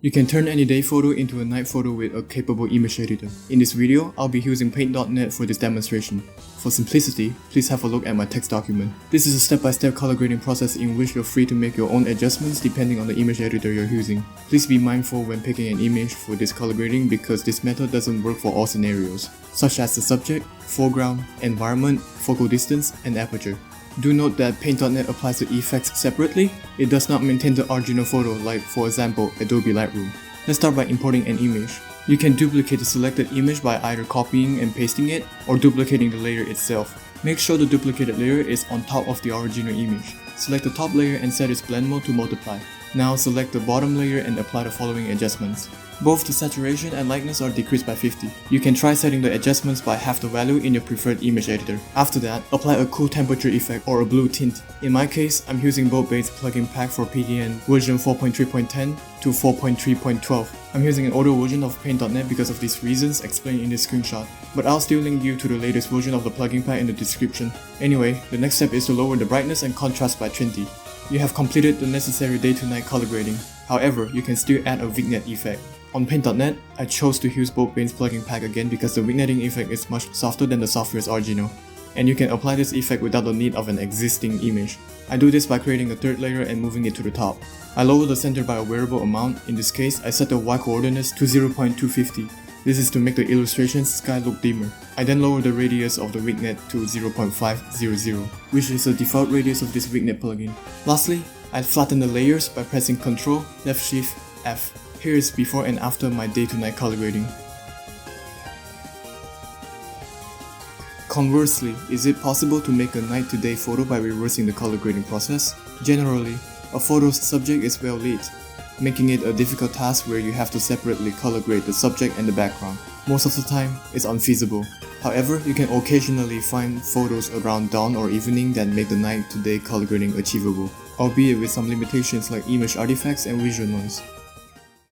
You can turn any day photo into a night photo with a capable image editor. In this video, I'll be using paint.net for this demonstration. For simplicity, please have a look at my text document. This is a step-by-step color grading process in which you're free to make your own adjustments depending on the image editor you're using. Please be mindful when picking an image for this color grading because this method doesn't work for all scenarios, such as the subject, foreground, environment, focal distance, and aperture. Do note that paint.net applies the effects separately. It does not maintain the original photo like, for example, Adobe Lightroom. Let's start by importing an image. You can duplicate the selected image by either copying and pasting it or duplicating the layer itself. Make sure the duplicated layer is on top of the original image. Select the top layer and set its blend mode to multiply. Now select the bottom layer and apply the following adjustments. Both the saturation and lightness are decreased by 50. You can try setting the adjustments by half the value in your preferred image editor. After that, apply a cool temperature effect or a blue tint. In my case, I'm using boat-based plugin pack for PDN version 4.3.10 to 4.3.12. I'm using an older version of paint.net because of these reasons explained in this screenshot, but I'll still link you to the latest version of the plugin pack in the description. Anyway, the next step is to lower the brightness and contrast by 20. You have completed the necessary day-to-night color grading. However, you can still add a vignette effect. On paint.net, I chose to use boat-based plugin pack again because the vignetting effect is much softer than the software's original, and you can apply this effect without the need of an existing image. I do this by creating a third layer and moving it to the top. I lower the center by a variable amount. In this case, I set the Y coordinates to 0.250. This is to make the illustration's sky look dimmer. I then lower the radius of the vignette to 0.500, which is the default radius of this vignette plugin. Lastly, I flatten the layers by pressing Ctrl, Left Shift, F. Here is before and after my day-to-night color grading. Conversely, is it possible to make a night-to-day photo by reversing the color grading process? Generally, a photo's subject is well lit, making it a difficult task where you have to separately color grade the subject and the background. Most of the time, it's unfeasible. However, you can occasionally find photos around dawn or evening that make the night-to-day color grading achievable, albeit with some limitations like image artifacts and visual noise.